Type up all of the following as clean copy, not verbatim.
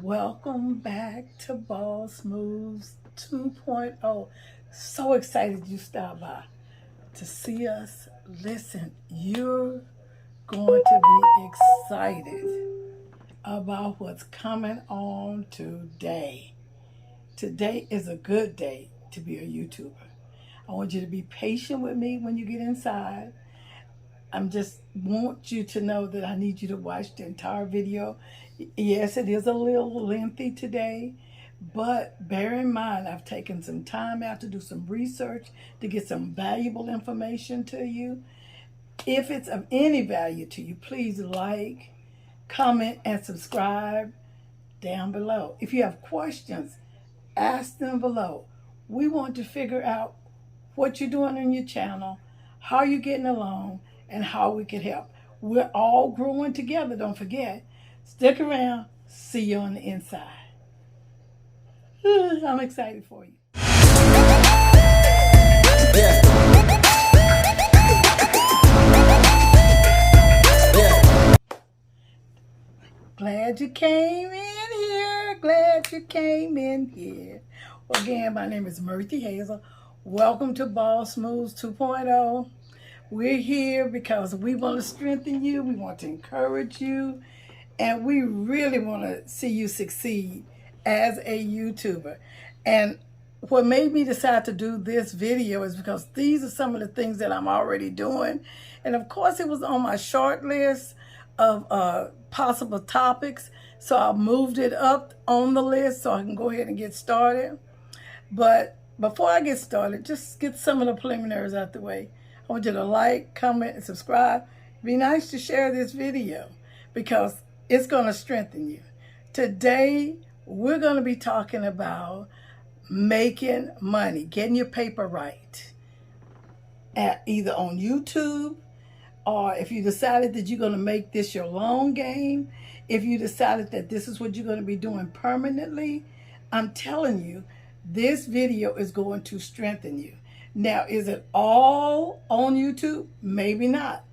Welcome back to Boss Moves 2.0. So excited you stopped by to see us. Listen, you're going to be excited about what's coming on today. Today is a good day to be a YouTuber. I want you to be patient with me when you get inside. Just want you to know that I need you to watch the entire video. Yes, it is a little lengthy today, but bear in mind, I've taken some time out to do some research to get some valuable information to you. If it's of any value to you, please like, comment, and subscribe down below. If you have questions, ask them below. We want to figure out what you're doing on your channel, how you're getting along, and how we can help. We're all growing together, don't forget. Stick around, see you on the inside. I'm excited for you. Glad you came in here. Glad you came in here. Well, again, my name is Murthy Hazel. Welcome to Boss Moves 2.0. We're here because we want to strengthen you. We want to encourage you. And we really want to see you succeed as a YouTuber. And what made me decide to do this video is because these are some of the things that I'm already doing. And of course, it was on my short list of possible topics. So I moved it up on the list so I can go ahead and get started. But before I get started, just get some of the preliminaries out the way. I want you to like, comment, and subscribe. Be nice to share this video because it's going to strengthen you. Today, we're going to be talking about making money, getting your paper right, either on YouTube, or if you decided that you're going to make this your long game, if you decided that this is what you're going to be doing permanently, I'm telling you, this video is going to strengthen you. Now, is it all on YouTube? Maybe not.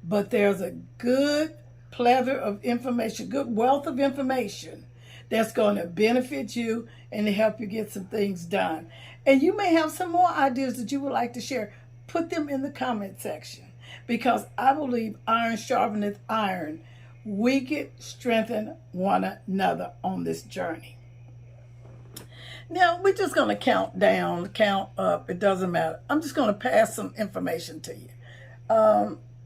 But there's a good plethora of information, good wealth of information that's going to benefit you and to help you get some things done. And you may have some more ideas that you would like to share. Put them in the comment section because I believe iron sharpeneth iron. We can strengthen one another on this journey. Now, we're just going to count down, count up. It doesn't matter. I'm just going to pass some information to you.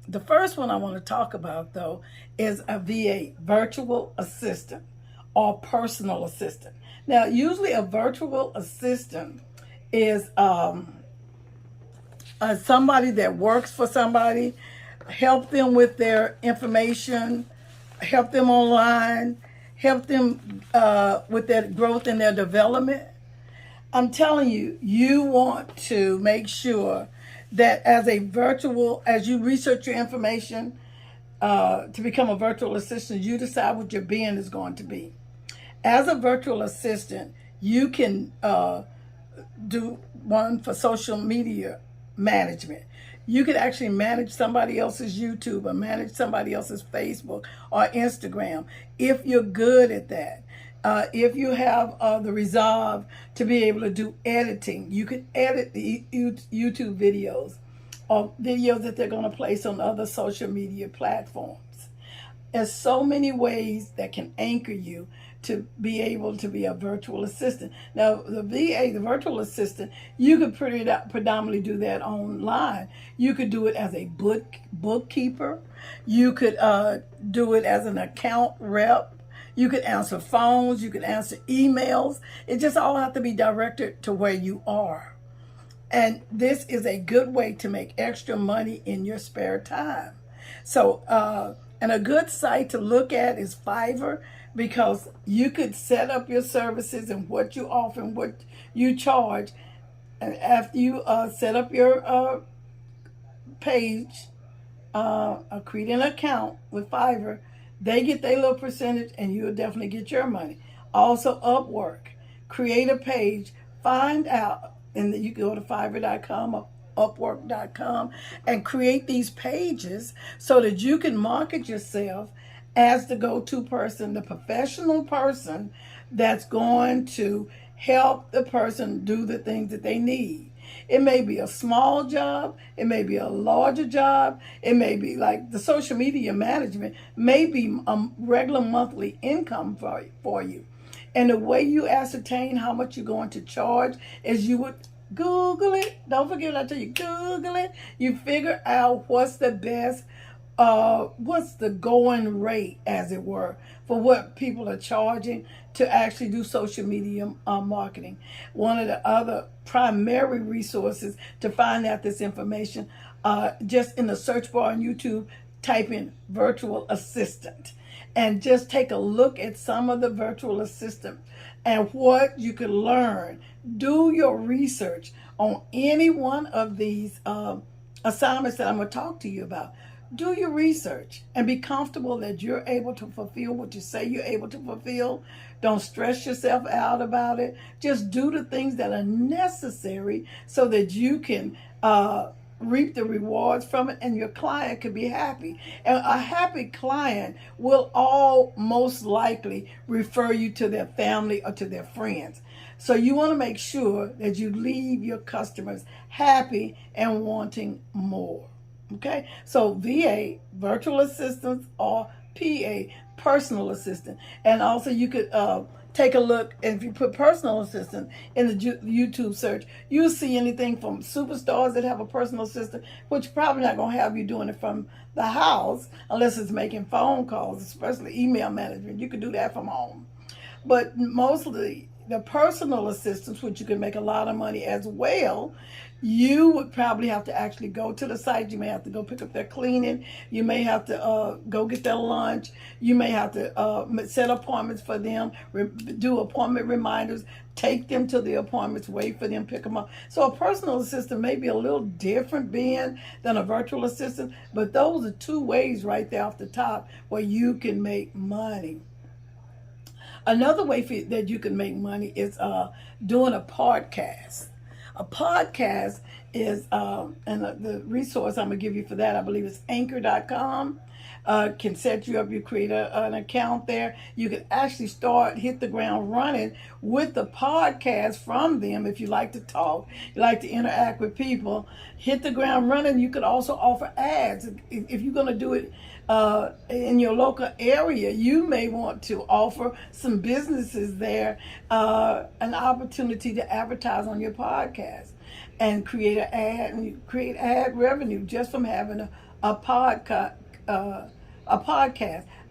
The first one I want to talk about, though, is a VA, virtual assistant, or personal assistant. Now, usually a virtual assistant is somebody that works for somebody, help them with their information, help them online, help them with their growth and their development. I'm telling you, you want to make sure that as you research your information to become a virtual assistant, you decide what your being is going to be. As a virtual assistant, you can do one for social media management. You could actually manage somebody else's YouTube or manage somebody else's Facebook or Instagram if you're good at that. If you have the resolve to be able to do editing, you could edit the YouTube videos or videos that they're going to place on other social media platforms. There's so many ways that can anchor you to be able to be a virtual assistant. Now, the VA, the virtual assistant, you could predominantly do that online. You could do it as a bookkeeper. You could do it as an account rep. You could answer phones. You could answer emails. It just all have to be directed to where you are. And this is a good way to make extra money in your spare time. So, and a good site to look at is Fiverr, because you could set up your services and what you offer and what you charge. And after you set up your page, create an account with Fiverr, they get their little percentage and you'll definitely get your money. Also, Upwork, create a page, find out, and then you can go to Fiverr.com or Upwork.com and create these pages so that you can market yourself as the go-to person, the professional person that's going to help the person do the things that they need. It may be a small job, it may be a larger job, it may be like the social media management, may be a regular monthly income for you. And the way you ascertain how much you're going to charge is you would Google it. Don't forget what I tell you, Google it. You figure out what's the best, what's the going rate, as it were, for what people are charging to actually do social media marketing. One of the other primary resources to find out this information, just in the search bar on YouTube, type in virtual assistant and just take a look at some of the virtual assistants and what you can learn. Do your research on any one of these assignments that I'm going to talk to you about. Do your research and be comfortable that you're able to fulfill what you say you're able to fulfill. Don't stress yourself out about it. Just do the things that are necessary so that you can reap the rewards from it and your client can be happy. And a happy client will all most likely refer you to their family or to their friends. So you want to make sure that you leave your customers happy and wanting more. Okay, so VA, virtual assistants, or PA, personal assistant. And also you could take a look, and if you put personal assistant in the YouTube search, you'll see anything from superstars that have a personal assistant, which probably not going to have you doing it from the house unless it's making phone calls, especially email management. You can do that from home. But mostly the personal assistants, which you can make a lot of money as well, you would probably have to actually go to the site. You may have to go pick up their cleaning. You may have to go get their lunch. You may have to set appointments for them, do appointment reminders, take them to the appointments, wait for them, pick them up. So a personal assistant may be a little different being than a virtual assistant, but those are two ways right there off the top where you can make money. Another way that you can make money is doing a podcast. A podcast is, and the resource I'm going to give you for that, I believe it's anchor.com. Can set you up. You create an account there. You can actually hit the ground running with the podcast from them. If you like to talk, you like to interact with people, hit the ground running. You could also offer ads. If you're going to do it in your local area, you may want to offer some businesses there an opportunity to advertise on your podcast and create an ad, and you create ad revenue just from having a podcast.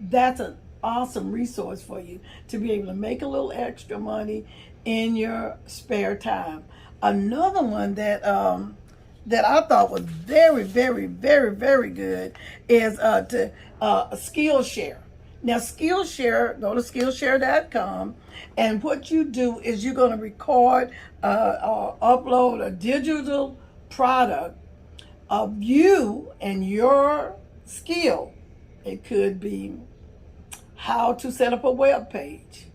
That's an awesome resource for you to be able to make a little extra money in your spare time. Another one that I thought was very, very, very, very good is to Skillshare. Now, Skillshare, go to Skillshare.com, and what you do is you're going to record or upload a digital product of you and your skill. It could be how to set up a web page.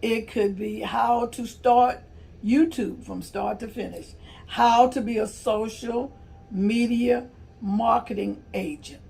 It could be how to start YouTube from start to finish. How to be a social media marketing agent.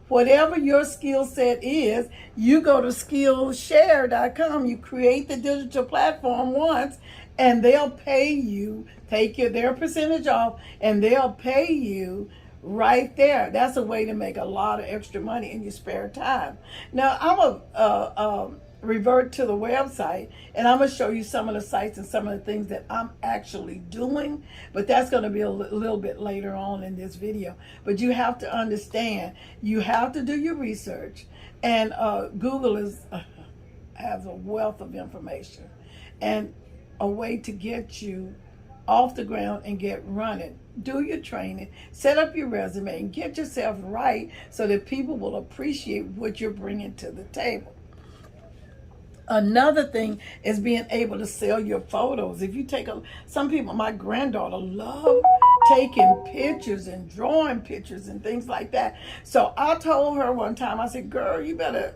Whatever your skill set is, you go to Skillshare.com, you create the digital platform once, and they'll pay you, take their percentage off, and they'll pay you right there. That's a way to make a lot of extra money in your spare time. Now, I'm a revert to the website, and I'm going to show you some of the sites and some of the things that I'm actually doing, but that's going to be a little bit later on in this video. But you have to understand, you have to do your research, and Google has a wealth of information and a way to get you off the ground and get running. Do your training, set up your resume, and get yourself right so that people will appreciate what you're bringing to the table. Another thing is being able to sell your photos. If you take some people, my granddaughter love taking pictures and drawing pictures and things like that. So I told her one time, I said, girl, you better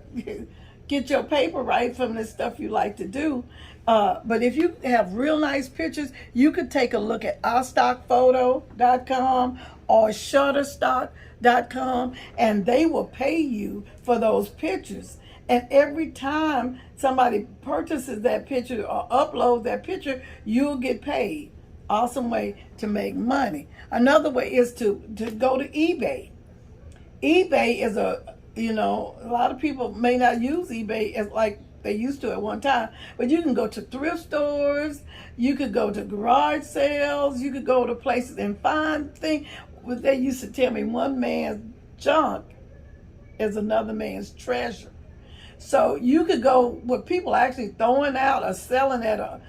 get your paper right from this stuff you like to do. But if you have real nice pictures, you could take a look at iStockPhoto.com or Shutterstock.com, and they will pay you for those pictures. And every time somebody purchases that picture or uploads that picture, you'll get paid. Awesome way to make money. Another way is to go to eBay. eBay is a lot of people may not use eBay as like they used to at one time, but you can go to thrift stores, you could go to garage sales, you could go to places and find things. They used to tell me one man's junk is another man's treasure. So you could go with people actually throwing out or selling at a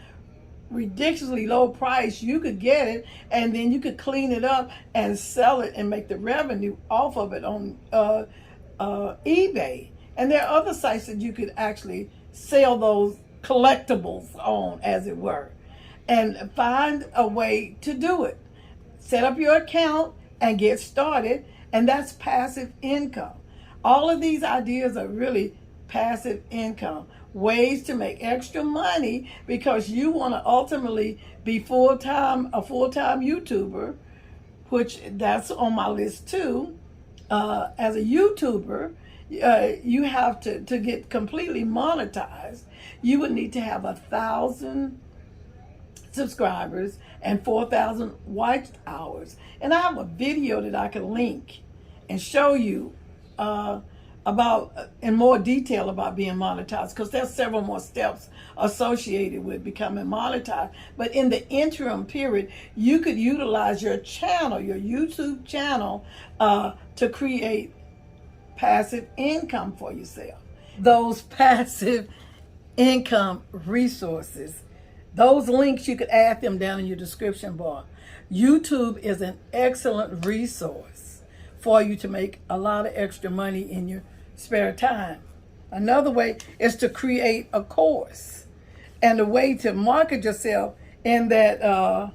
ridiculously low price. You could get it, and then you could clean it up and sell it and make the revenue off of it on eBay. And there are other sites that you could actually sell those collectibles on, as it were, and find a way to do it. Set up your account and get started, and that's passive income. All of these ideas are really passive income, ways to make extra money, because you want to ultimately be a full-time YouTuber, which that's on my list too. As a YouTuber, you have to get completely monetized. You would need to have 1,000 subscribers and 4,000 watch hours. And I have a video that I can link and show you about in more detail about being monetized, because there's several more steps associated with becoming monetized. But in the interim period, you could utilize your channel, your YouTube channel, to create passive income for yourself. Those passive income resources, those links, you could add them down in your description bar. YouTube is an excellent resource for you to make a lot of extra money in your spare time. Another way is to create a course, and the way to market yourself in that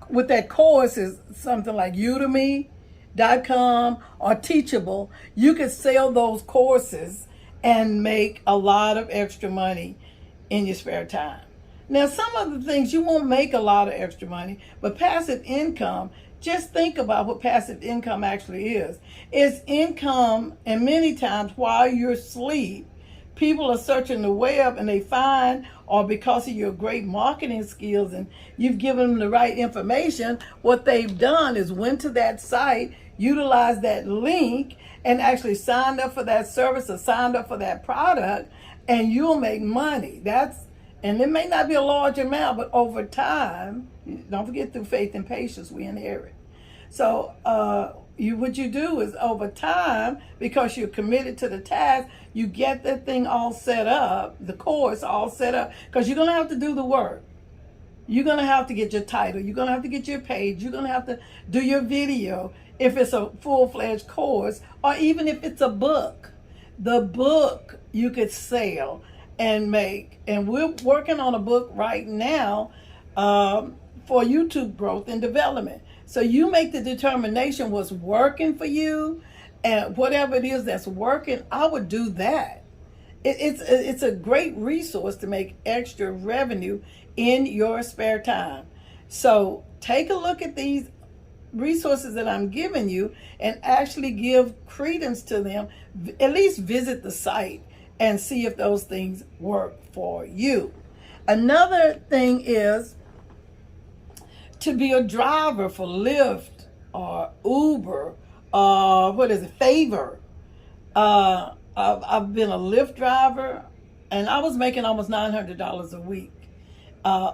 with that course is something like Udemy.com or Teachable. You could sell those courses and make a lot of extra money in your spare time. Now, some of the things you won't make a lot of extra money, but passive income, just think about what passive income actually is. It's income, and many times while you're asleep, people are searching the web and they find, or because of your great marketing skills and you've given them the right information, what they've done is went to that site, utilized that link, and actually signed up for that service or signed up for that product, and you'll make money. And it may not be a large amount, but over time, don't forget, through faith and patience, we inherit. So what you do is over time, because you're committed to the task, you get that thing all set up, the course all set up, because you're going to have to do the work. You're going to have to get your title. You're going to have to get your page. You're going to have to do your video if it's a full-fledged course, or even if it's a book. The book you could sell and make. And we're working on a book right now for YouTube growth and development. So you make the determination what's working for you, and whatever it is that's working, I would do that. It's a great resource to make extra revenue in your spare time. So take a look at these resources that I'm giving you and actually give credence to them. At least visit the site and see if those things work for you. Another thing is to be a driver for Lyft or Uber, Favor. I've been a Lyft driver, and I was making almost $900 a week.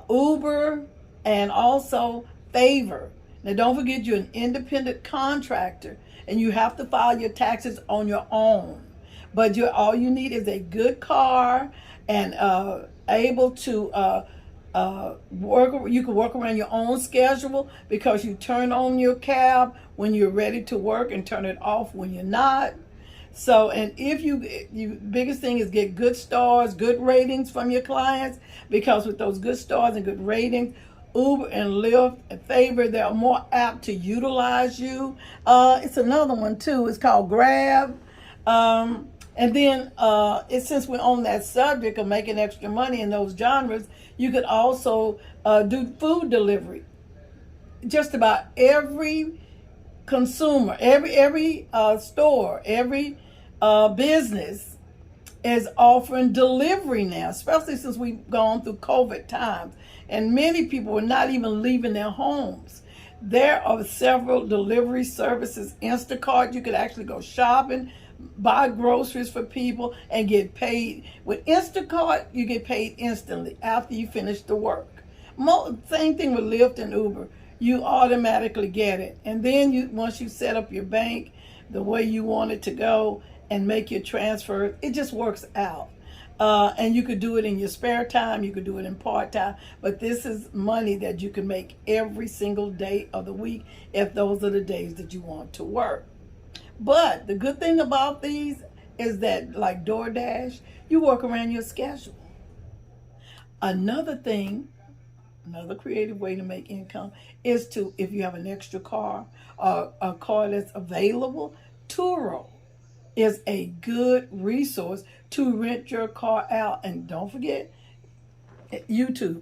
Uber and also Favor. Now, don't forget, you're an independent contractor, and you have to file your taxes on your own. But all you need is a good car and able to work. You can work around your own schedule, because you turn on your cab when you're ready to work and turn it off when you're not. So, and if you biggest thing is get good stars, good ratings from your clients, because with those good stars and good ratings, Uber and Lyft and Favor, they're more apt to utilize you. It's another one too. It's called Grab. And then since we're on that subject of making extra money in those genres, you could also do food delivery. Just about every consumer, every store, every business is offering delivery now, especially since we've gone through COVID times. And many people are not even leaving their homes. There are several delivery services. Instacart, you could actually go shopping, buy groceries for people, and get paid. With Instacart, you get paid instantly after you finish the work. Same thing with Lyft and Uber. You automatically get it. And then once you set up your bank the way you want it to go and make your transfer, it just works out. And you could do it in your spare time, you could do it in part-time, but this is money that you can make every single day of the week if those are the days that you want to work. But the good thing about these is that, like DoorDash, you work around your schedule. Another thing, another creative way to make income is to, if you have an extra car or a car that's available, Turo is a good resource to rent your car out. And don't forget, YouTube,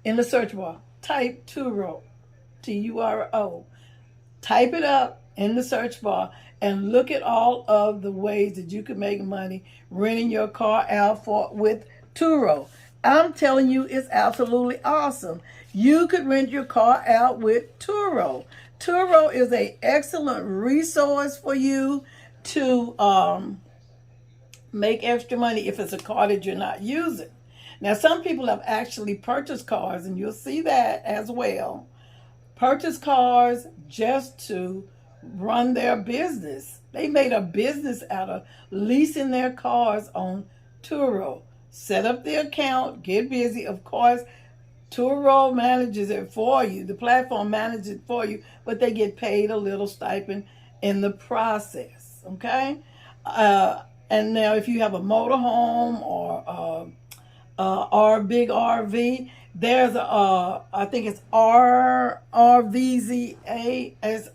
in the search bar, type Turo, Turo. Type it up in the search bar and look at all of the ways that you can make money renting your car out with Turo. I'm telling you, it's absolutely awesome. You could rent your car out with Turo. Turo is an excellent resource for you to make extra money if it's a car that you're not using. Now, some people have actually purchased cars, and you'll see that as well. Purchase cars just to run their business. They made a business out of leasing their cars on Turo. Set up the account, get busy. Of course, Turo manages it for you. The platform manages it for you, but they get paid a little stipend in the process, okay? And now if you have a motorhome or a big RV, there's I think it's RVZA, it's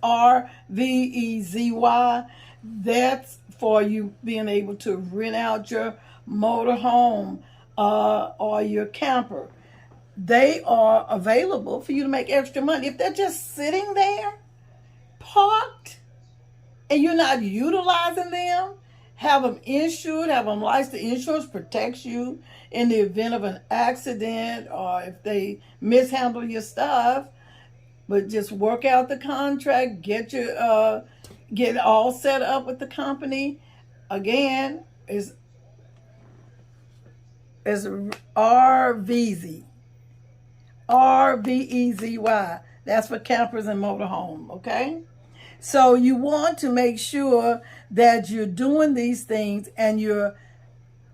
RVEZY. That's for you being able to rent out your motorhome or your camper. They are available for you to make extra money. If they're just sitting there, parked, and you're not utilizing them, have them insured, have them licensed. The insurance protects you in the event of an accident or if they mishandle your stuff. But just work out the contract, get it all set up with the company. Again, is RVZ. RVEZY. That's for campers and motorhome, okay? So you want to make sure that you're doing these things and you're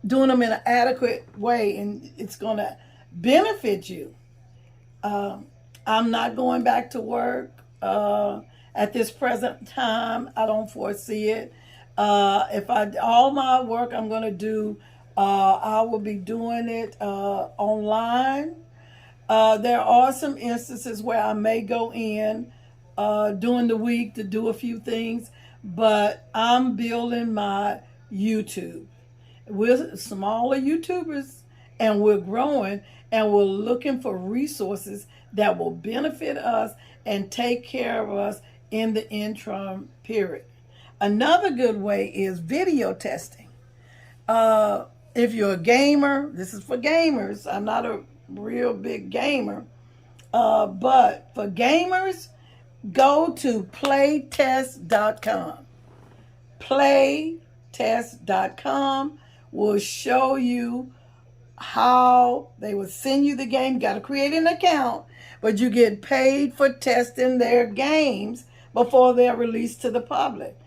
doing them in an adequate way, and it's going to benefit you. I'm not going back to work at this present time. I don't foresee it. All my work I'm going to do, I will be doing it online. There are some instances where I may go in during the week to do a few things, but I'm building my YouTube. We're smaller YouTubers, and we're growing, and we're looking for resources that will benefit us and take care of us in the interim period. Another good way is video testing. If you're a gamer, this is for gamers. I'm not a real big gamer, but for gamers, go to playtest.com. Playtest.com will show you how they will send you the game. You got to create an account, but you get paid for testing their games before they're released to the public.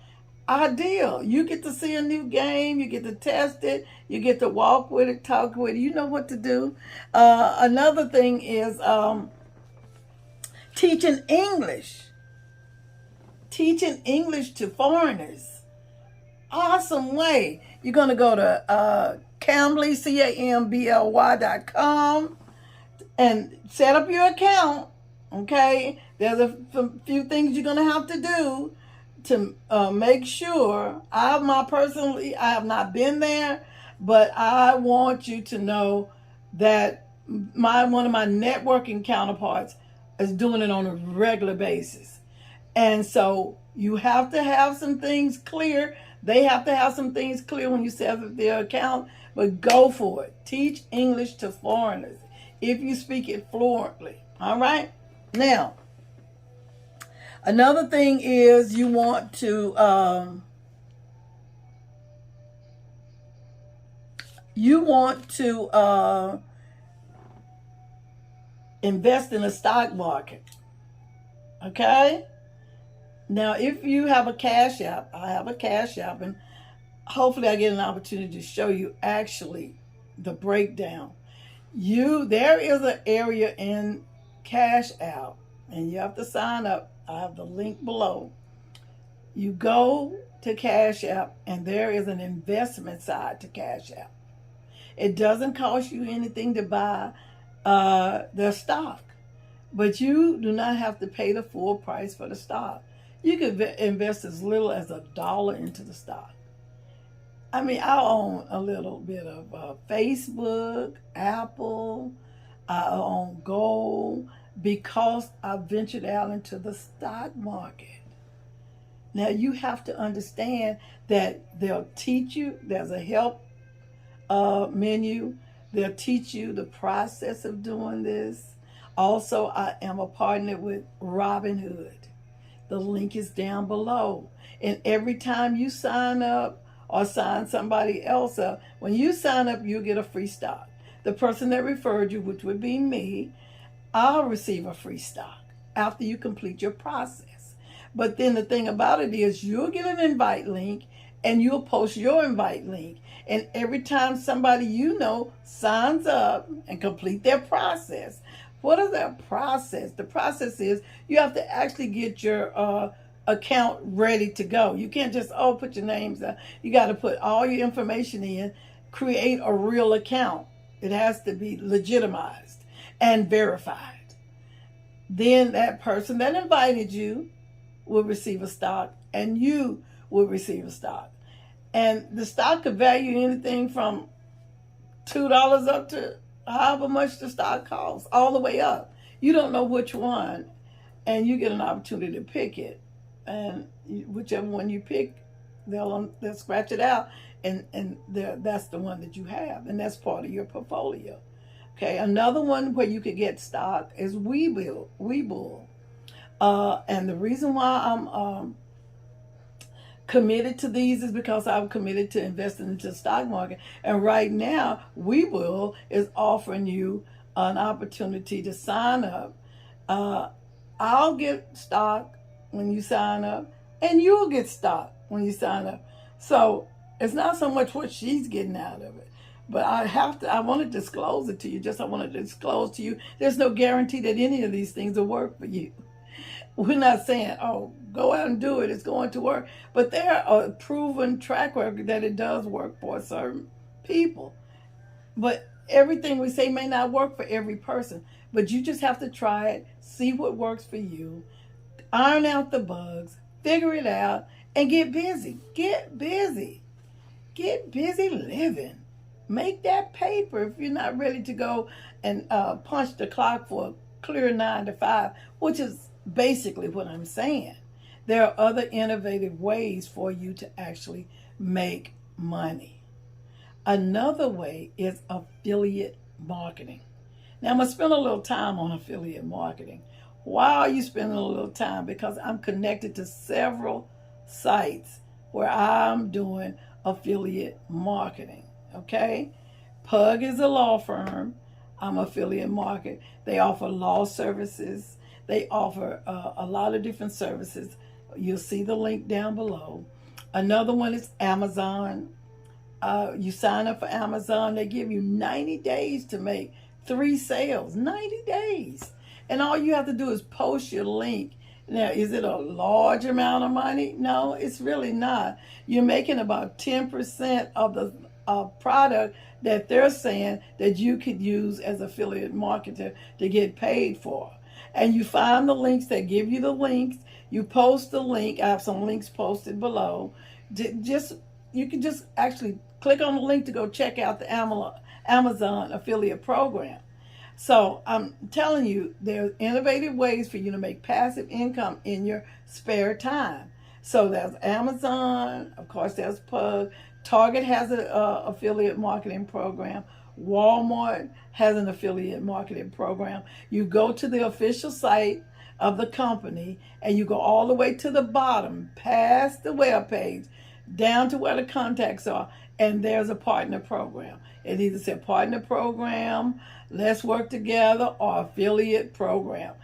Ideal. You get to see a new game, you get to test it, you get to walk with it, talk with it, you know what to do. Another thing is teaching English. Teaching English to foreigners. Awesome way. You're going to go to Cambly, CAMBLY.com, and set up your account, okay? There's a few things you're going to have to do to make sure. I have not been there, but I want you to know that one of my networking counterparts is doing it on a regular basis. And so you have to have some things clear They have to have some things clear when you set up their account, but go for it. Teach English to foreigners if you speak it fluently. All right? Now, another thing is you want to invest in the stock market. Okay? Now, if you have a Cash App, I have a Cash App, and hopefully I get an opportunity to show you actually the breakdown. There is an area in Cash App, and you have to sign up. I have the link below. You go to Cash App, and there is an investment side to Cash App. It doesn't cost you anything to buy their stock, but you do not have to pay the full price for the stock. You could invest as little as $1 into the stock. I mean, I own a little bit of Facebook, Apple, I own gold because I ventured out into the stock market. Now, you have to understand that they'll teach you. There's a help menu. They'll teach you the process of doing this. Also, I am a partner with Robinhood. The link is down below. And every time you sign up or sign somebody else up, when you sign up, you get a free stock. The person that referred you, which would be me, I'll receive a free stock after you complete your process. But then the thing about it is you'll get an invite link and you'll post your invite link. And every time somebody you know signs up and complete their process, what is that process? The process is you have to actually get your account ready to go. You can't just, put your names out. You got to put all your information in, create a real account. It has to be legitimized and verified. Then that person that invited you will receive a stock and you will receive a stock. And the stock could value anything from $2 up to however much the stock costs, all the way up. You don't know which one, and you get an opportunity to pick it. And whichever one you pick, they'll scratch it out, and that's the one that you have, and that's part of your portfolio. Okay, another one where you could get stock is Webull. And the reason why I'm committed to these is because I'm committed to investing into the stock market. And right now, Webull is offering you an opportunity to sign up. I'll get stock when you sign up, and you'll get stock when you sign up. So it's not so much what she's getting out of it, but I want to disclose it to you. I want to disclose to you, there's no guarantee that any of these things will work for you. We're not saying, go out and do it, it's going to work. But there are a proven track record that it does work for certain people. But everything we say may not work for every person. But you just have to try it, see what works for you, iron out the bugs, figure it out, and get busy. Get busy. Get busy living. Make that paper if you're not ready to go and punch the clock for a clear 9 to 5, which is basically what I'm saying. There are other innovative ways for you to actually make money. Another way is affiliate marketing. Now, I'm going to spend a little time on affiliate marketing. Why are you spending a little time? Because I'm connected to several sites where I'm doing affiliate marketing. Okay? Pug is a law firm. I'm affiliate market. They offer law services. They offer a lot of different services. You'll see the link down below. Another one is Amazon. You sign up for Amazon. They give you 90 days to make 3 sales. 90 days. And all you have to do is post your link. Now, is it a large amount of money? No, it's really not. You're making about 10% of the product that they're saying that you could use as affiliate marketer to get paid for. And you find the links that give you the links. You post the link. I have some links posted below. You can just actually click on the link to go check out the Amazon affiliate program. So I'm telling you, there are innovative ways for you to make passive income in your spare time. So there's Amazon, of course, there's Pug. Target has an affiliate marketing program. Walmart has an affiliate marketing program. You go to the official site of the company and you go all the way to the bottom, past the web page, down to where the contacts are, and there's a partner program. It either says partner program, let's work together, or affiliate program.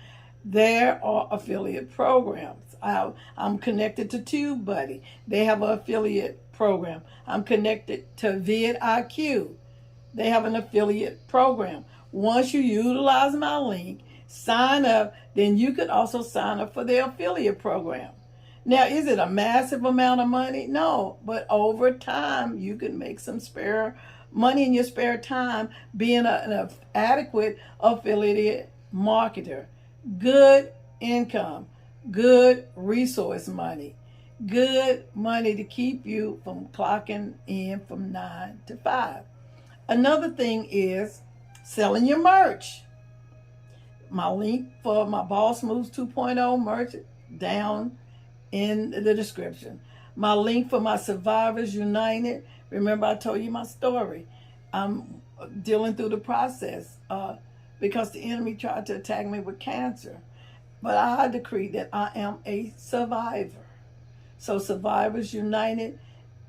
There are affiliate programs. I'm connected to Tube Buddy. They have an affiliate program. I'm connected to VidIQ. They have an affiliate program. Once you utilize my link, sign up, then you could also sign up for their affiliate program. Now, is it a massive amount of money? No, but over time, you can make some spare money in your spare time being an adequate affiliate marketer. Good income, good resource money, good money to keep you from clocking in from 9 to 5. Another thing is selling your merch. My link for my Boss Moves 2.0 merch down in the description. My link for my Survivors United. Remember I told you my story. I'm dealing through the process because the enemy tried to attack me with cancer. But I decree that I am a survivor. So Survivors United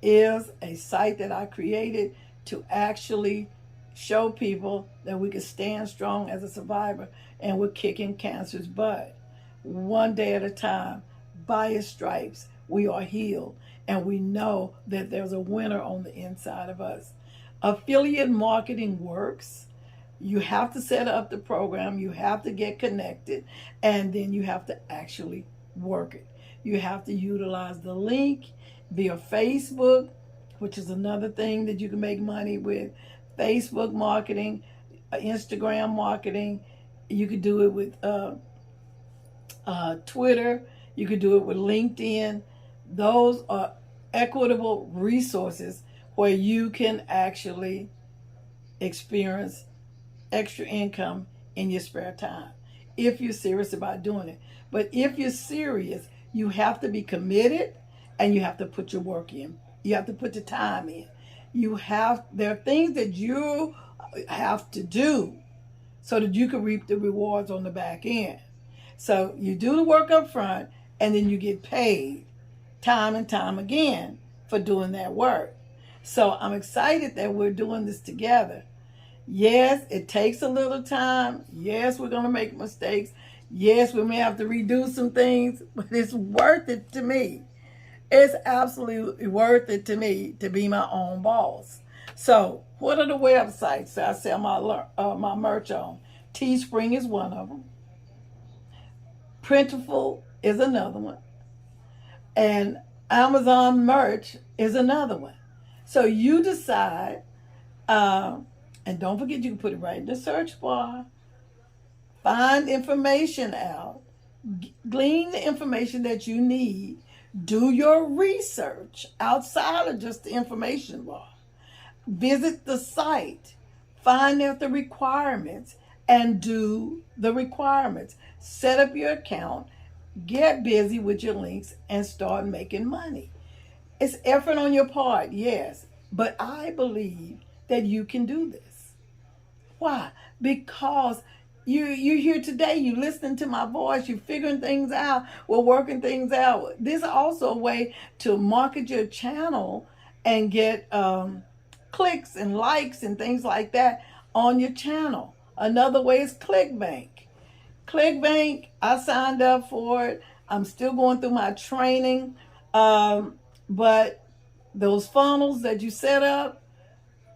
is a site that I created to actually show people that we can stand strong as a survivor, and we're kicking cancer's butt. One day at a time, by his stripes, we are healed, and we know that there's a winner on the inside of us. Affiliate marketing works. You have to set up the program, you have to get connected, and then you have to actually work it. You have to utilize the link via Facebook, which is another thing that you can make money with. Facebook marketing, Instagram marketing. You could do it with Twitter. You could do it with LinkedIn. Those are equitable resources where you can actually experience extra income in your spare time if you're serious about doing it. But if you're serious, you have to be committed and you have to put your work in. You have to put the time in. There are things that you have to do so that you can reap the rewards on the back end. So you do the work up front and then you get paid time and time again for doing that work. So I'm excited that we're doing this together. Yes, it takes a little time. Yes, we're going to make mistakes. Yes, we may have to redo some things, but it's worth it to me. It's absolutely worth it to me to be my own boss. So what are the websites that I sell my merch on? Teespring is one of them. Printful is another one. And Amazon merch is another one. So you decide, and don't forget you can put it right in the search bar. Find information out. Glean the information that you need. Do your research outside of just the information bar. Visit the site. Find out the requirements and do the requirements. Set up your account. Get busy with your links and start making money. It's effort on your part, yes, but I believe that you can do this. Why? Because you're here today, you're listening to my voice, you're figuring things out, we're working things out. This is also a way to market your channel and get clicks and likes and things like that on your channel. Another way is ClickBank. ClickBank, I signed up for it. I'm still going through my training. But those funnels that you set up,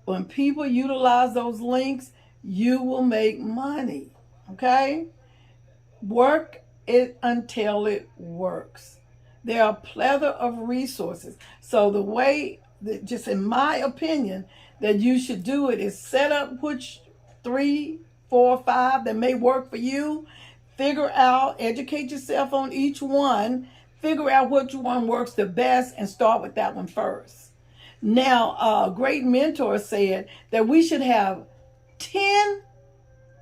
when people utilize those links, you will make money. Okay? Work it until it works. There are a plethora of resources. So the way that, just in my opinion, that you should do it is set up which 3, 4, 5 that may work for you. Figure out, educate yourself on each one. Figure out which one works the best and start with that one first. Now, a great mentor said that we should have 10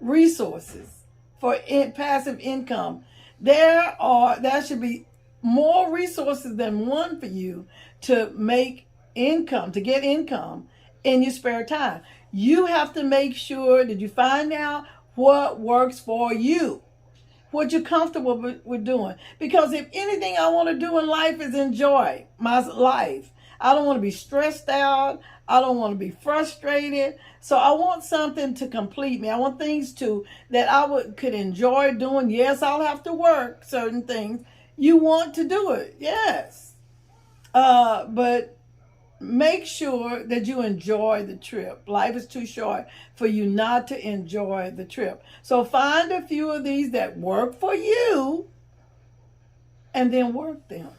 resources for passive income. There should be more resources than one for you to make income, to get income in your spare time. You have to make sure that you find out what works for you, what you're comfortable with doing. Because if anything I want to do in life is enjoy my life. I don't want to be stressed out. I don't want to be frustrated. So I want something to complete me. I want things that I could enjoy doing. Yes, I'll have to work certain things. You want to do it, yes. But make sure that you enjoy the trip. Life is too short for you not to enjoy the trip. So find a few of these that work for you and then work them.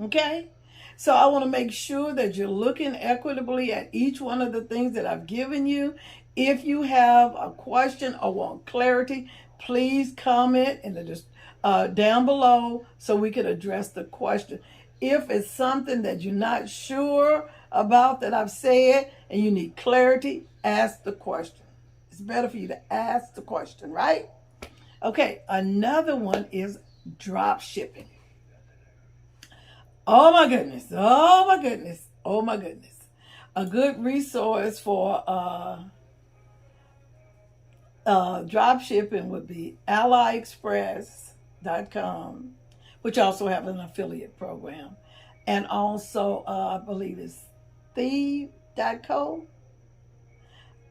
Okay? So I want to make sure that you're looking equitably at each one of the things that I've given you. If you have a question or want clarity, please comment down below so we can address the question. If it's something that you're not sure about that I've said and you need clarity, ask the question. It's better for you to ask the question, right? Okay, another one is drop shipping. Oh my goodness, oh my goodness, oh my goodness. A good resource for drop shipping would be AliExpress.com, which also have an affiliate program. And also, I believe it's Thieve.co.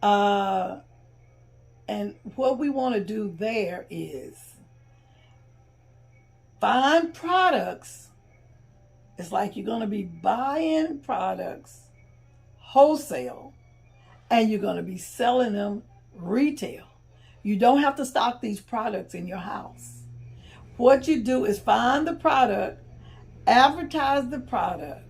And what we want to do there is find products. It's like you're going to be buying products wholesale and you're going to be selling them retail. You don't have to stock these products in your house. What you do is find the product, advertise the product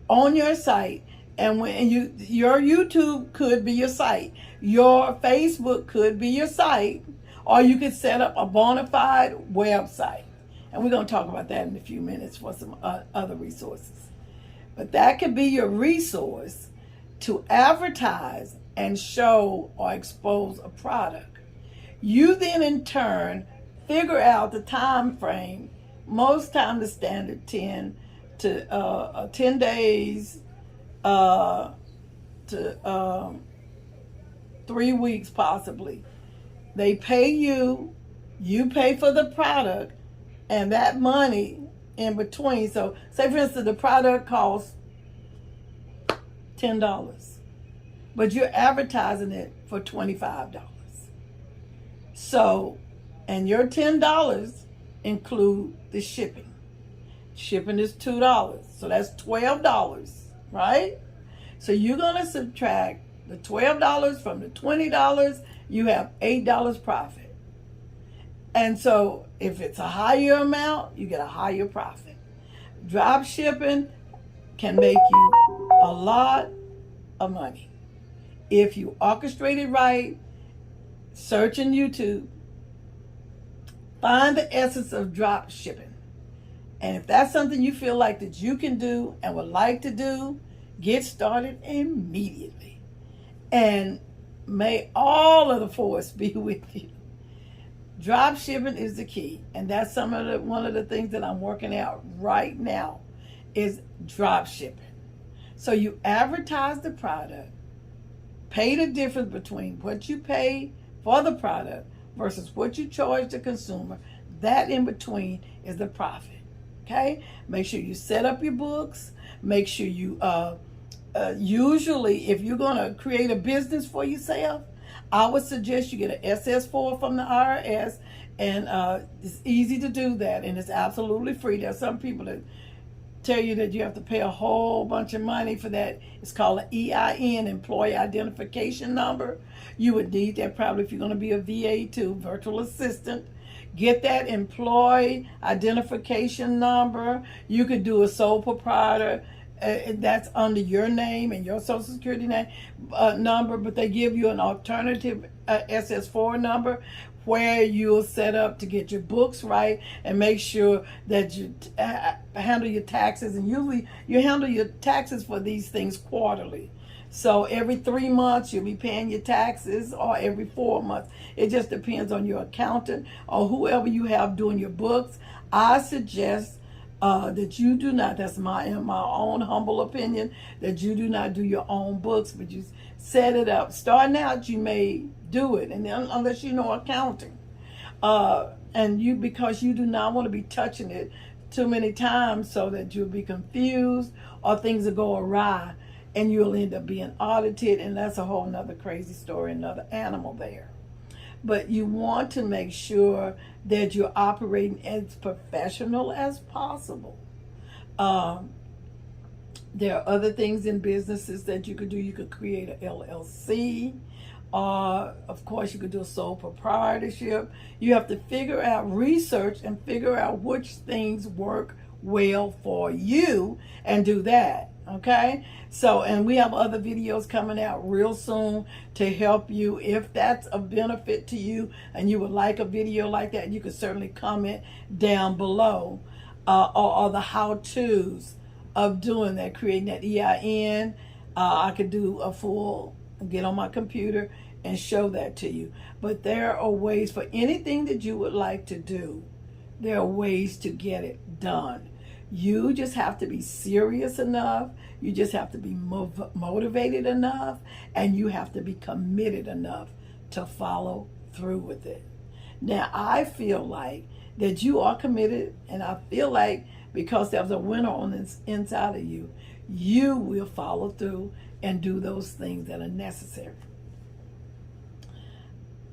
on your site, and your YouTube could be your site, your Facebook could be your site, or you could set up a bona fide website. And we're going to talk about that in a few minutes for some other resources. But that could be your resource to advertise and show or expose a product. You then in turn figure out the time frame. Most time the standard 10 days to 3 weeks possibly. They pay you, you pay for the product, and that money in between. So say for instance the product costs $10, but you're advertising it for $25. So, and your $10 include the shipping. Shipping is $2, so that's $12, right? So you're gonna subtract the $12 from the $20, you have $8 profit. And so if it's a higher amount, you get a higher profit. Drop shipping can make you a lot of money. If you orchestrate it right, search in YouTube, find the essence of drop shipping. And if that's something you feel like that you can do and would like to do, get started immediately. And may all of the force be with you. Drop shipping is the key, and that's one of the things that I'm working out right now is drop shipping. So you advertise the product, pay the difference between what you pay for the product versus what you charge the consumer. That in between is the profit. Okay? Make sure you set up your books. Make sure you usually if you're going to create a business for yourself, I would suggest you get an SS4 from the IRS, and it's easy to do that, and it's absolutely free. There's some people that tell you that you have to pay a whole bunch of money for that. It's called an EIN, Employee Identification Number. You would need that probably if you're going to be a VA too, virtual assistant. Get that employee identification number. You could do a sole proprietor. That's under your name and your social security number, but they give you an alternative SS4 number where you'll set up to get your books right and make sure that you handle your taxes. And usually you handle your taxes for these things quarterly. So every 3 months you'll be paying your taxes, or every 4 months. It just depends on your accountant or whoever you have doing your books. I suggest that you do not, that's in my own humble opinion, that you do not do your own books, but you set it up. Starting out, you may do it, and then, unless you know accounting. Because you do not want to be touching it too many times so that you'll be confused or things will go awry and you'll end up being audited, and that's a whole nother crazy story, another animal there. But you want to make sure that you're operating as professional as possible. There are other things in businesses that you could do. You could create an LLC. Of course, you could do a sole proprietorship. You have to figure out, research and figure out which things work well for you and do that. Okay? So, and we have other videos coming out real soon to help you. If that's a benefit to you and you would like a video like that, you could certainly comment down below, or the how-tos of doing that, creating that EIN. I could do a full, get on my computer and show that to you. But there are ways for anything that you would like to do. There are ways to get it done. You just have to be serious enough. You just have to be motivated enough, and you have to be committed enough to follow through with it. Now, I feel like that you are committed, and I feel like because there's a winner on the inside of you, you will follow through and do those things that are necessary.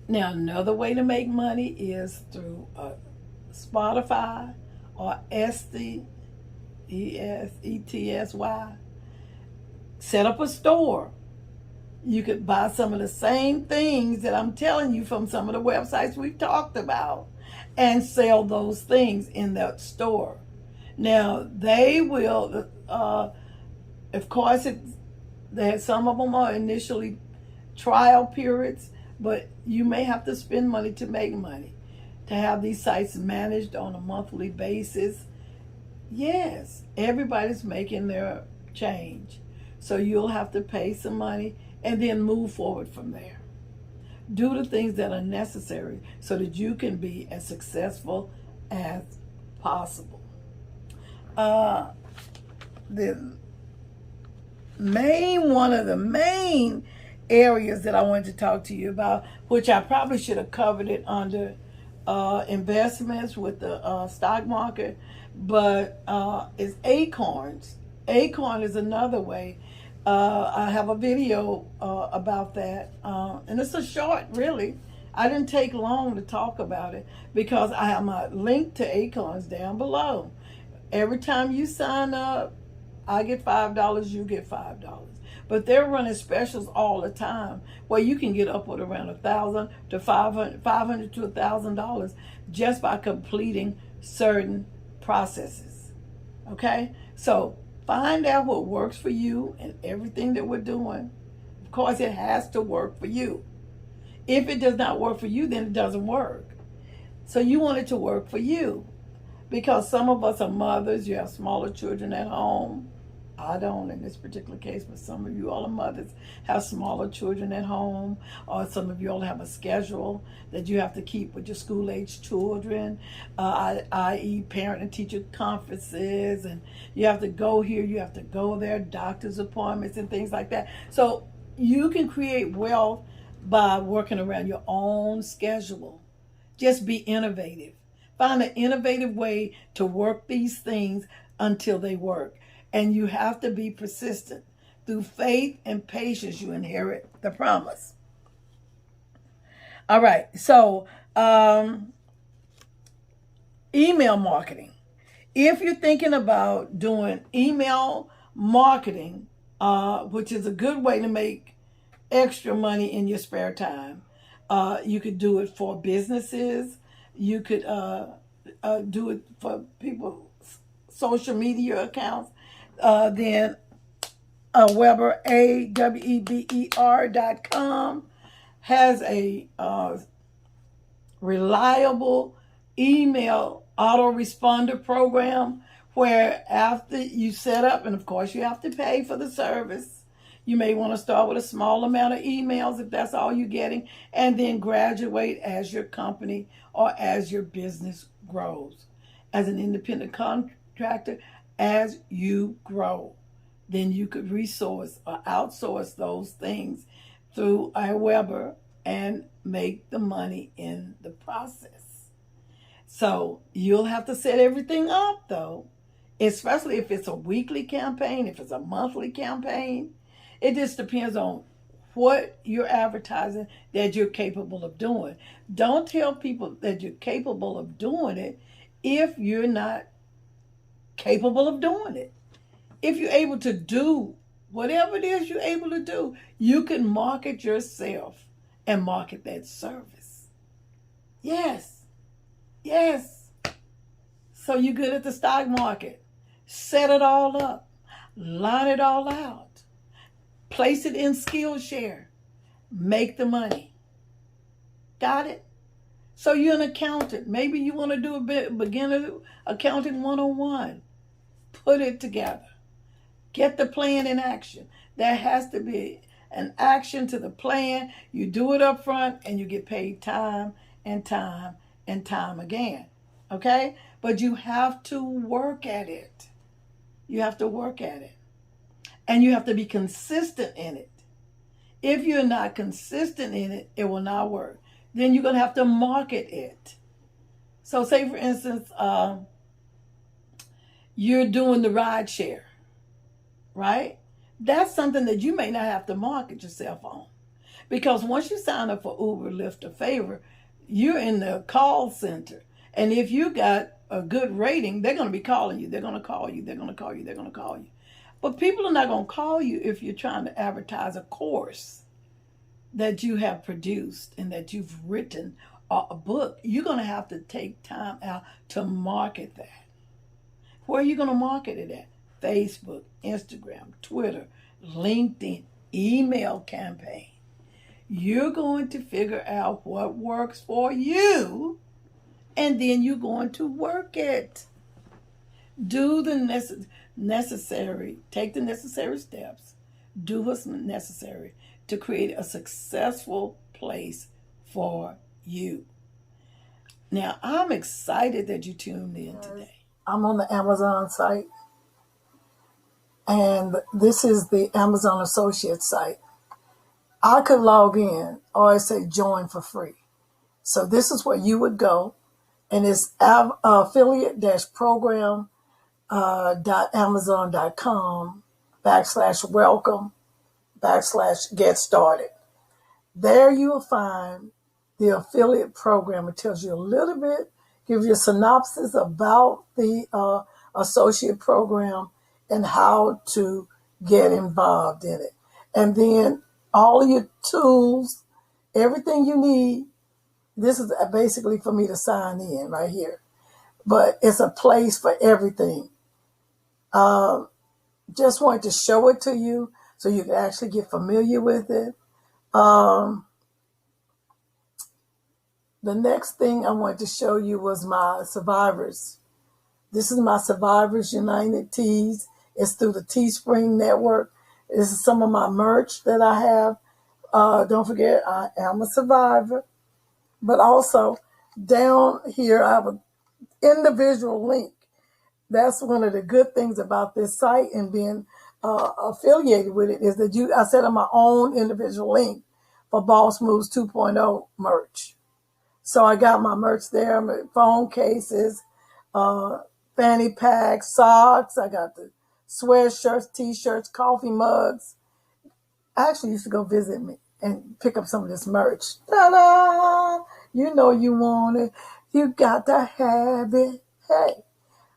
Now, another way to make money is through Spotify or Etsy. Set up a store. You could buy some of the same things that I'm telling you from some of the websites we've talked about and sell those things in that store. Now, they will, of course, some of them are initially trial periods, but you may have to spend money to make money, to have these sites managed on a monthly basis. Yes, everybody's making their change. So you'll have to pay some money and then move forward from there. Do the things that are necessary so that you can be as successful as possible. One of the main areas that I wanted to talk to you about, which I probably should have covered it under investments with the stock market, but is Acorns. Acorn is another way. I have a video about that, and it's a short, really. I didn't take long to talk about it because I have my link to Acorns down below. Every time you sign up, I get $5, you get $5. But they're running specials all the time where you can get upward around $1,000 to $500 to $1,000 just by completing certain processes. Okay? So find out what works for you and everything that we're doing. Of course, it has to work for you. If it does not work for you, then it doesn't work. So you want it to work for you. Because some of us are mothers, you have smaller children at home. I don't in this particular case, but some of you all are mothers, have smaller children at home, or some of you all have a schedule that you have to keep with your school-age children, i.e. parent and teacher conferences, and you have to go here, you have to go there, doctor's appointments and things like that. So you can create wealth by working around your own schedule. Just be innovative. Find an innovative way to work these things until they work. And you have to be persistent. Through faith and patience, you inherit the promise. All right. So, email marketing. If you're thinking about doing email marketing, which is a good way to make extra money in your spare time, you could do it for businesses. You could do it for people's social media accounts. Then Weber, AWEBER.com, has a reliable email autoresponder program where after you set up, and of course you have to pay for the service, you may want to start with a small amount of emails if that's all you're getting, and then graduate as your company or as your business grows. As an independent contractor as you grow. Then you could resource or outsource those things through Aweber and make the money in the process. So you'll have to set everything up though, especially if it's a weekly campaign, if it's a monthly campaign. It just depends on what you're advertising that you're capable of doing. Don't tell people that you're capable of doing it if you're not capable of doing it. If you're able to do whatever it is you're able to do, you can market yourself and market that service. Yes. Yes. So you're good at the stock market. Set it all up. Line it all out. Place it in Skillshare. Make the money. Got it? So you're an accountant. Maybe you want to do a beginner accounting 101. Put it together. Get the plan in action. There has to be an action to the plan. You do it up front and you get paid time and time and time again. Okay? But you have to work at it. You have to work at it. And you have to be consistent in it. If you're not consistent in it, it will not work. Then you're going to have to market it. So say, for instance, you're doing the ride share, right? That's something that you may not have to market yourself on. Because once you sign up for Uber, Lyft, or Favor, you're in the call center. And if you got a good rating, they're going to be calling you. They're going to call you. They're going to call you. They're going to call you. But people are not going to call you if you're trying to advertise a course that you have produced and that you've written, or a book. You're going to have to take time out to market that. Where are you going to market it at? Facebook, Instagram, Twitter, LinkedIn, email campaign. You're going to figure out what works for you, and then you're going to work it. Do the necessary, take the necessary steps, do what's necessary to create a successful place for you. Now, I'm excited that you tuned in today. I'm on the Amazon site, and this is the Amazon Associates site. I could log in, or I say join for free. So this is where you would go, and it's affiliate-program.amazon.com/welcome/get started. There you will find the affiliate program. It tells you a little bit, gives you a synopsis about the associate program and how to get involved in it. And then all of your tools, everything you need. This is basically for me to sign in right here. But it's a place for everything. Just wanted to show it to you so you can actually get familiar with it. The next thing I wanted to show you was my Survivors. This is my Survivors United tees. It's through the Teespring network. This is some of my merch that I have. Don't forget, I am a survivor. But also, down here, I have an individual link. That's one of the good things about this site and being affiliated with it, is that I set up my own individual link for Boss Moves 2.0 merch. So I got my merch there, my phone cases, fanny packs, socks. I got the sweatshirts, t-shirts, coffee mugs. I actually used to go visit me and pick up some of this merch. Ta-da! You know you want it. You got to have it. Hey,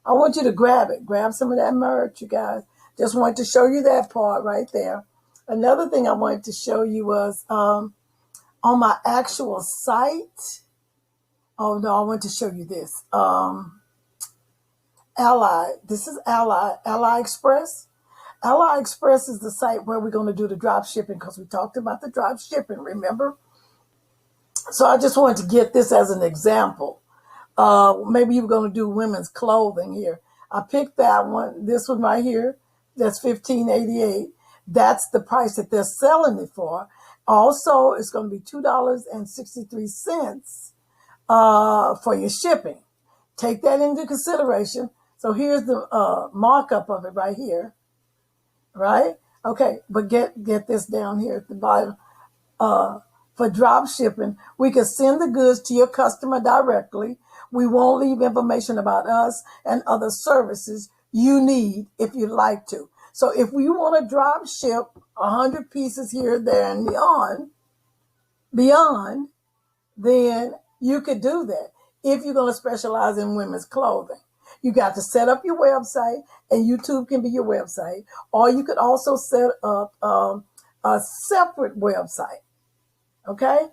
I want you to grab it. Grab some of that merch, you guys. Just wanted to show you that part right there. Another thing I wanted to show you was on my actual site. Oh, no, I want to show you this. Ally. This is Ally Express. Ally Express is the site where we're going to do the drop shipping, because we talked about the drop shipping, remember? So I just wanted to get this as an example. Maybe you're going to do women's clothing here. I picked that one. This one right here. That's $15.88. That's the price that they're selling it for. Also, it's going to be $2.63 for your shipping. Take that into consideration. So here's the markup of it right here, right? Okay, but get this down here at the bottom. For drop shipping, we can send the goods to your customer directly. We won't leave information about us and other services you need if you'd like to. So if we want to drop ship 100 pieces here, there, and beyond, then you could do that if you're going to specialize in women's clothing. You got to set up your website, and YouTube can be your website, or you could also set up a separate website, okay,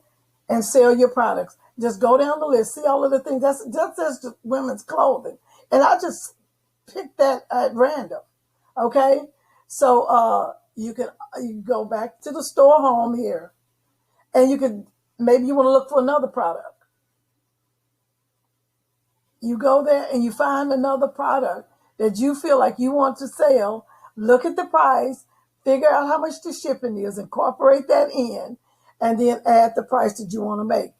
and sell your products. Just go down the list, see all of the things. That's just women's clothing, and I just picked that at random, okay. So you go back to the store home here, and you can maybe you want to look for another product. You go there and you find another product that you feel like you want to sell. Look at the price, figure out how much the shipping is, incorporate that in, and then add the price that you want to make.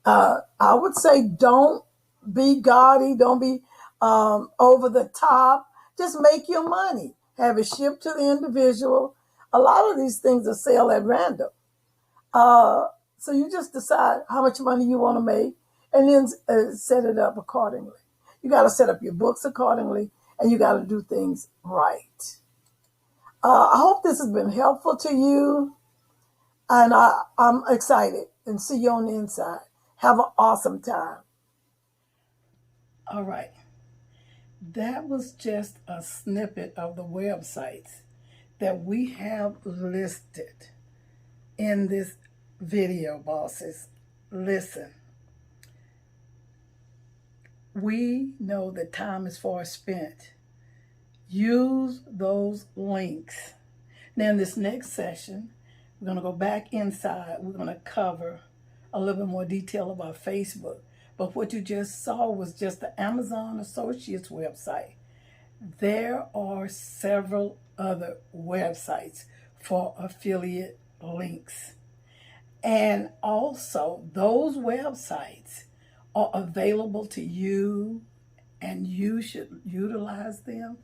I would say don't be gaudy, don't be over the top. Just make your money. Have it shipped to the individual. A lot of these things are sale at random. So you just decide how much money you want to make, and then set it up accordingly. You got to set up your books accordingly, and you got to do things right. I hope this has been helpful to you, and I'm excited, and see you on the inside. Have an awesome time. All right. That was just a snippet of the websites that we have listed in this video, bosses. Listen, we know that time is far spent. Use those links. Now in this next session, we're going to go back inside. We're going to cover a little bit more detail about Facebook. But what you just saw was just the Amazon Associates website. There are several other websites for affiliate links. And also, those websites are available to you, and you should utilize them.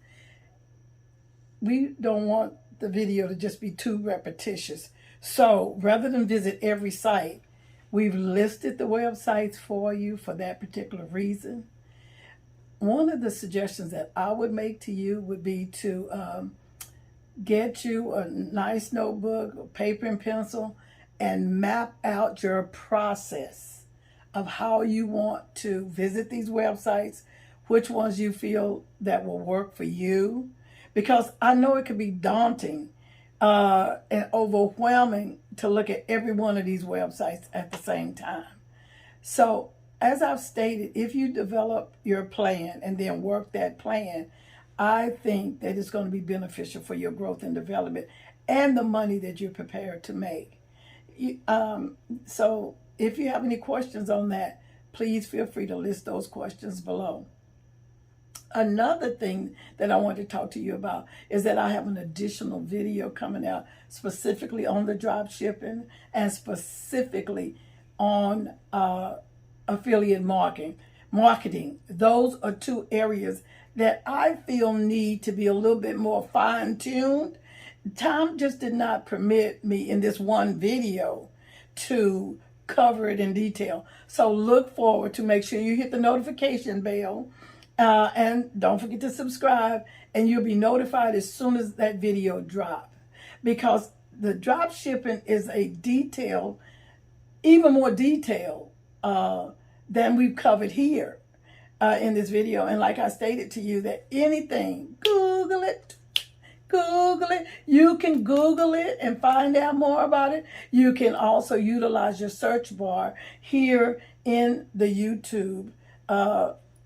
We don't want the video to just be too repetitious. So rather than visit every site, we've listed the websites for you for that particular reason. One of the suggestions that I would make to you would be to get you a nice notebook, paper and pencil, and map out your process of how you want to visit these websites, which ones you feel that will work for you. Because I know it can be daunting and overwhelming to look at every one of these websites at the same time. So as I've stated, if you develop your plan and then work that plan, I think that it's going to be beneficial for your growth and development and the money that you're prepared to make. So if you have any questions on that, please feel free to list those questions below. Another thing that I want to talk to you about is that I have an additional video coming out specifically on the drop shipping and specifically on affiliate marketing. Those are two areas that I feel need to be a little bit more fine-tuned. Time just did not permit me in this one video to cover it in detail. So look forward to make sure you hit the notification bell. And don't forget to subscribe, and you'll be notified as soon as that video drops. Because the drop shipping is a detail, even more detailed than we've covered here in this video. And like I stated to you, that anything, Google it. You can Google it and find out more about it. You can also utilize your search bar here in the YouTube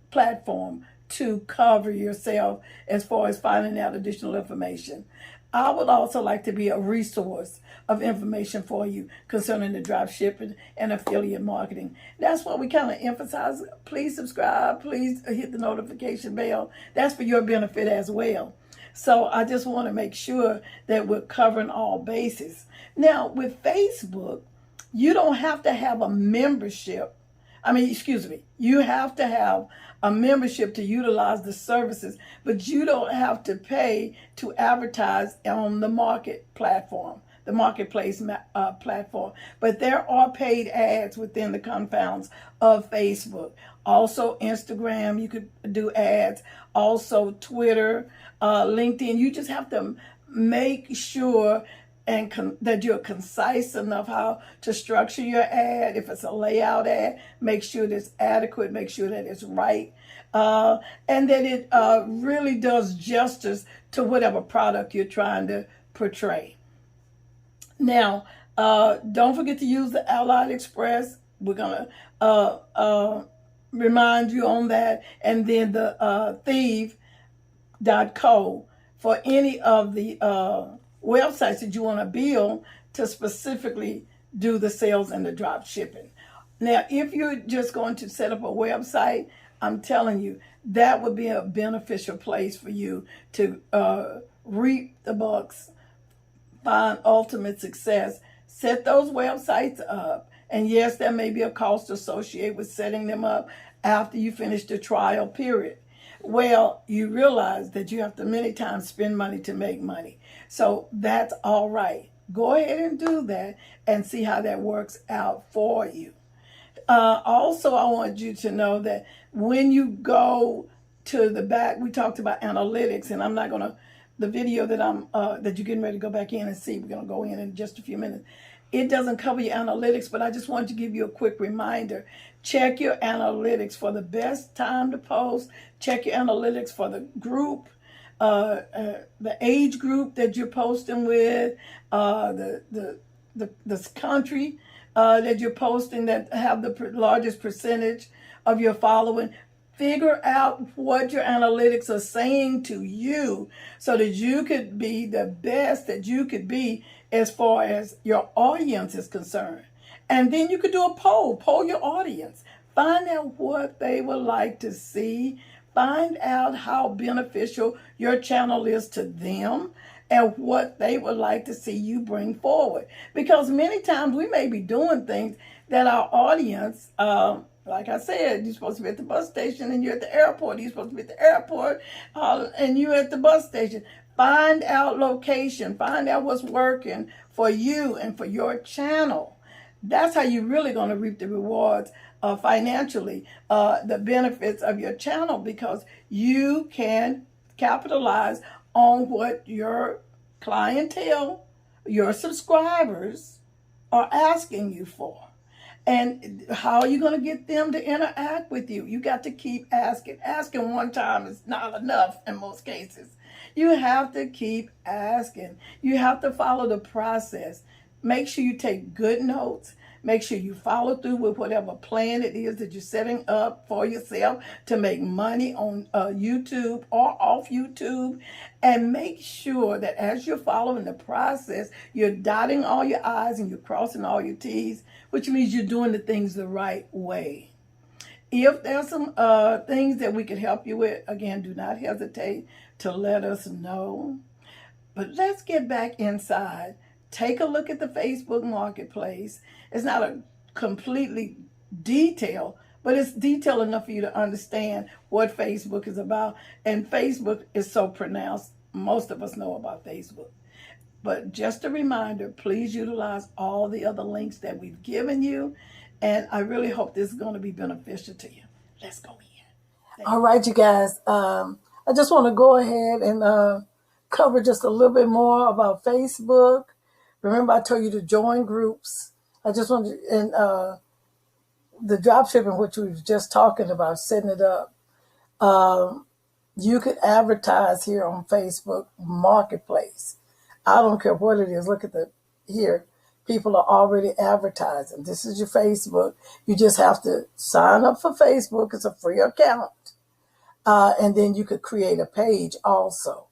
platform to cover yourself as far as finding out additional information. I would also like to be a resource of information for you concerning the drop shipping and affiliate marketing. That's what we kind of emphasize. Please subscribe. Please hit the notification bell. That's for your benefit as well. So I just want to make sure that we're covering all bases. Now, with Facebook, you don't have to have a membership. excuse me, you have to have a membership to utilize the services, but you don't have to pay to advertise on the market platform, the marketplace platform. But there are paid ads within the confounds of Facebook. Also Instagram, you could do ads. Also Twitter, LinkedIn. You just have to make sure that you're concise enough how to structure your ad. If it's a layout ad, make sure that it's adequate, make sure that it's right, and that it really does justice to whatever product you're trying to portray. Now, don't forget to use the Allied Express. We're going to remind you on that. And then the Thieve.co for any of the websites that you want to build to specifically do the sales and the drop shipping. Now, if you're just going to set up a website, I'm telling you, that would be a beneficial place for you to reap the bucks, find ultimate success. Set those websites up. And yes, there may be a cost associated with setting them up after you finish the trial period. Well, you realize that you have to many times spend money to make money. So that's all right. Go ahead and do that and see how that works out for you. Also, I want you to know that when you go to the back, we talked about analytics, and I'm not going to, the video that that you're getting ready to go back in and see, we're going to go in just a few minutes. It doesn't cover your analytics, but I just wanted to give you a quick reminder. Check your analytics for the best time to post. Check your analytics for the group, the age group that you're posting with, the country that you're posting that have the largest percentage of your following. Figure out what your analytics are saying to you so that you could be the best that you could be as far as your audience is concerned. And then you could do a poll your audience. Find out what they would like to see. Find out how beneficial your channel is to them and what they would like to see you bring forward. Because many times we may be doing things that our audience, like I said, you're supposed to be at the bus station and you're at the airport. You're supposed to be at the airport and you're at the bus station. Find out location. Find out what's working for you and for your channel. That's how you're really going to reap the rewards financially, the benefits of your channel, because you can capitalize on what your clientele, your subscribers are asking you for. And how are you going to get them to interact with you? You got to keep asking. Asking one time is not enough in most cases. You have to keep asking. You have to follow the process. Make sure you take good notes. Make sure you follow through with whatever plan it is that you're setting up for yourself to make money on YouTube or off YouTube. And make sure that as you're following the process, you're dotting all your I's and you're crossing all your T's, which means you're doing the things the right way. If there's some things that we could help you with, again, do not hesitate to let us know. But let's get back inside. Take a look at the Facebook Marketplace. It's not a completely detailed, but it's detailed enough for you to understand what Facebook is about. And Facebook is so pronounced, most of us know about Facebook. But just a reminder, please utilize all the other links that we've given you. And I really hope this is going to be beneficial to you. Let's go in. All right, you guys. I just want to go ahead and cover just a little bit more about Facebook. Remember, I told you to join groups. I just want to, and the dropshipping, which we were just talking about, setting it up. You could advertise here on Facebook Marketplace. I don't care what it is. Look at here. People are already advertising. This is your Facebook. You just have to sign up for Facebook. It's a free account. And then you could create a page also.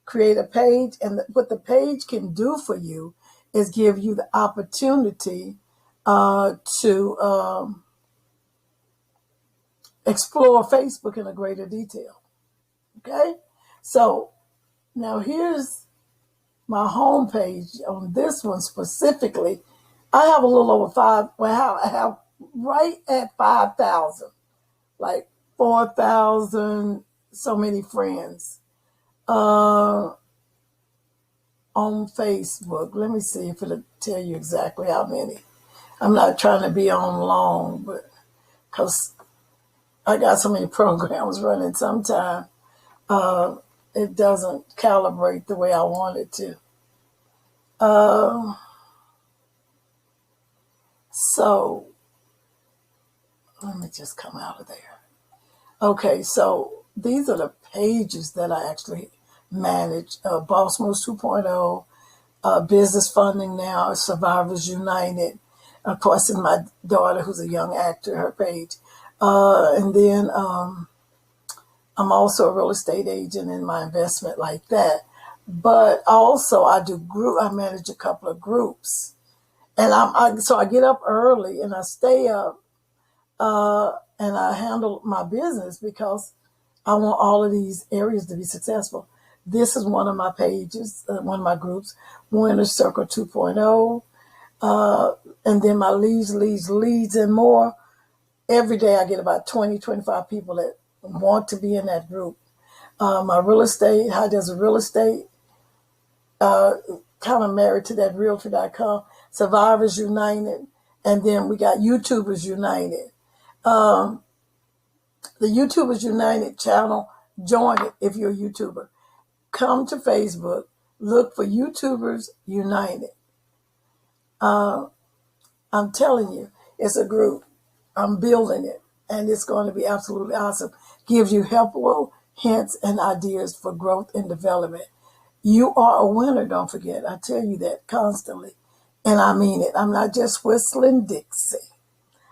Create a page, and what the page can do for you is give you the opportunity to explore Facebook in a greater detail. Okay? So now here's my home page on this one specifically. I have a little over I have right at 5,000, like 4,000, so many friends on Facebook. Let me see if it'll tell you exactly how many. I'm not trying to be on long, but because I got so many programs running, sometimes it doesn't calibrate the way I want it to. So let me just come out of there. Okay, so these are the pages that I actually manage. Boss Moves 2.0, Business Funding Now, Survivors United. Of course, and my daughter, who's a young actor, her page. And then I'm also a real estate agent in my investment like that. But also I do group. I manage a couple of groups, and so I get up early and I stay up and I handle my business because I want all of these areas to be successful. This is one of my pages, one of my groups, Winner Circle 2.0, and then my leads, and more. Every day I get about 20, 25 people that want to be in that group. My real estate, how does a real estate, kind of married to that realtor.com, Survivors United, and then we got YouTubers United. The YouTubers United channel, join it if you're a YouTuber. Come to Facebook, look for YouTubers United. I'm telling you, it's a group. I'm building it, and it's going to be absolutely awesome. Gives you helpful hints and ideas for growth and development. You are a winner, don't forget. I tell you that constantly, and I mean it. I'm not just whistling Dixie.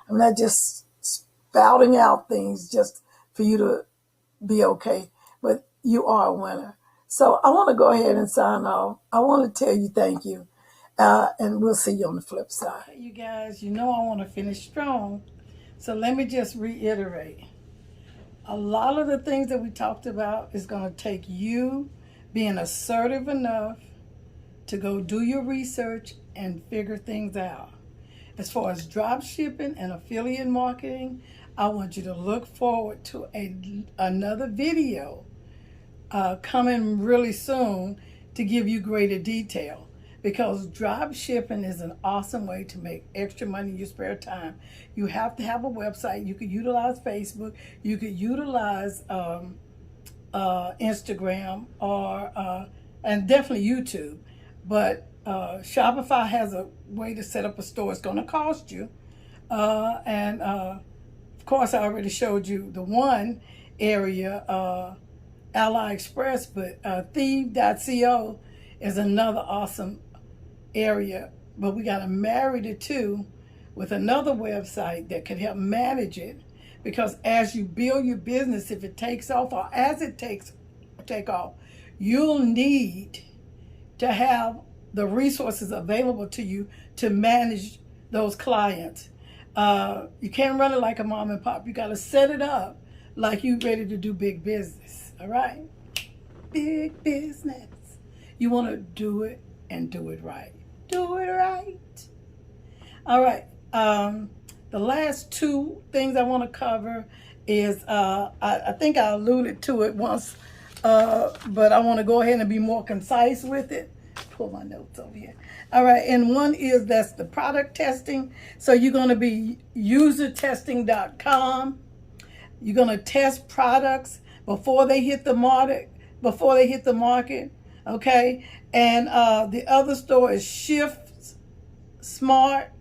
I'm not just spouting out things just for you to be okay, but you are a winner. So I want to go ahead and sign off. I want to tell you thank you, and we'll see you on the flip side. You guys, you know I want to finish strong, so let me just reiterate. A lot of the things that we talked about is going to take you being assertive enough to go do your research and figure things out. As far as drop shipping and affiliate marketing, I want you to look forward to another video coming really soon to give you greater detail, because drop shipping is an awesome way to make extra money in your spare time. You have to have a website. You could utilize Facebook. You could utilize Instagram, or and definitely YouTube. But Shopify has a way to set up a store. It's going to cost you. And of course, I already showed you the one area, AliExpress, but Thieve.co is another awesome area. But we got to marry the two with another website that could help manage it. Because as you build your business, if it takes off, or as it take off, you'll need to have the resources available to you to manage those clients. You can't run it like a mom and pop. You got to set it up like you ready to do big business. All right? Big business. You want to do it and do it right. Do it right. All right. The last two things I want to cover is, I think I alluded to it once, but I want to go ahead and be more concise with it. Pull my notes over here. All right, and one is that's the product testing. So you're going to be usertesting.com. You're going to test products before they hit the market. Okay, and the other store is Shift Smart.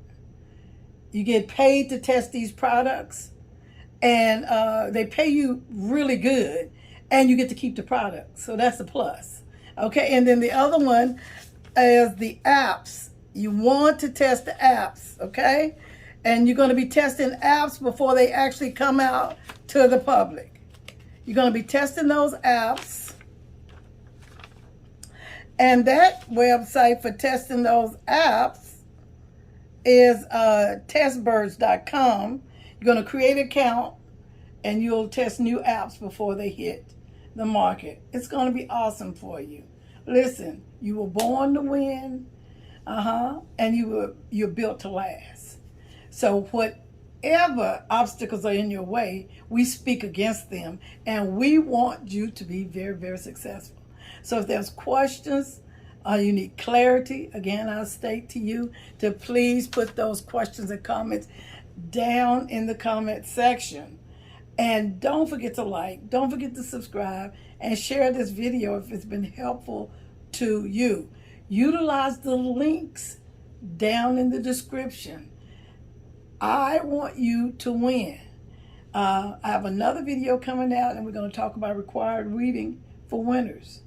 You get paid to test these products, and they pay you really good, and you get to keep the product. So that's a plus. Okay, and then the other one is the apps. You want to test the apps, okay? And you're going to be testing apps before they actually come out to the public. You're going to be testing those apps. And that website for testing those apps is testbirds.com. You're going to create an account, and you'll test new apps before they hit the market. It's going to be awesome for you. Listen, you were born to win, and you're built to last. So whatever obstacles are in your way, we speak against them, and we want you to be very, very successful. So if there's questions, you need clarity, again, I'll state to you to please put those questions and comments down in the comment section. And don't forget to like, don't forget to subscribe, and share this video if it's been helpful to you. Utilize the links down in the description. I want you to win. I have another video coming out, and we're going to talk about required reading for winners.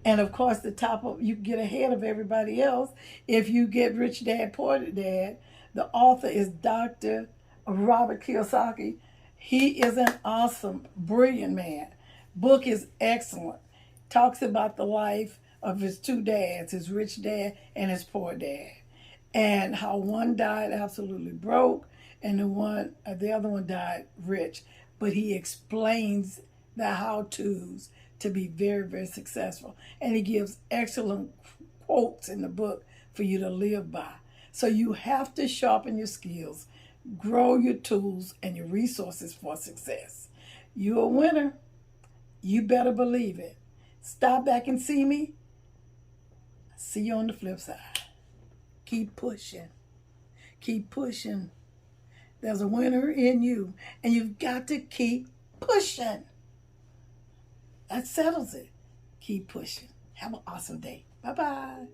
And of course, you can get ahead of everybody else if you get Rich Dad, Poor Dad. The author is Dr. Robert Kiyosaki. He is an awesome, brilliant man. Book is excellent. Talks about the life of his two dads, his rich dad and his poor dad, and how one died absolutely broke and the other one died rich. But he explains the how-tos to be very, very successful. And he gives excellent quotes in the book for you to live by. So you have to sharpen your skills, grow your tools and your resources for success. You're a winner. You better believe it. Stop back and see me. See you on the flip side. Keep pushing. Keep pushing. There's a winner in you, and you've got to keep pushing. That settles it. Keep pushing. Have an awesome day. Bye-bye.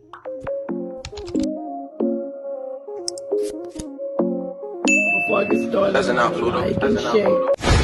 Before I get started, That's enough, Pluto. That's enough, Pluto.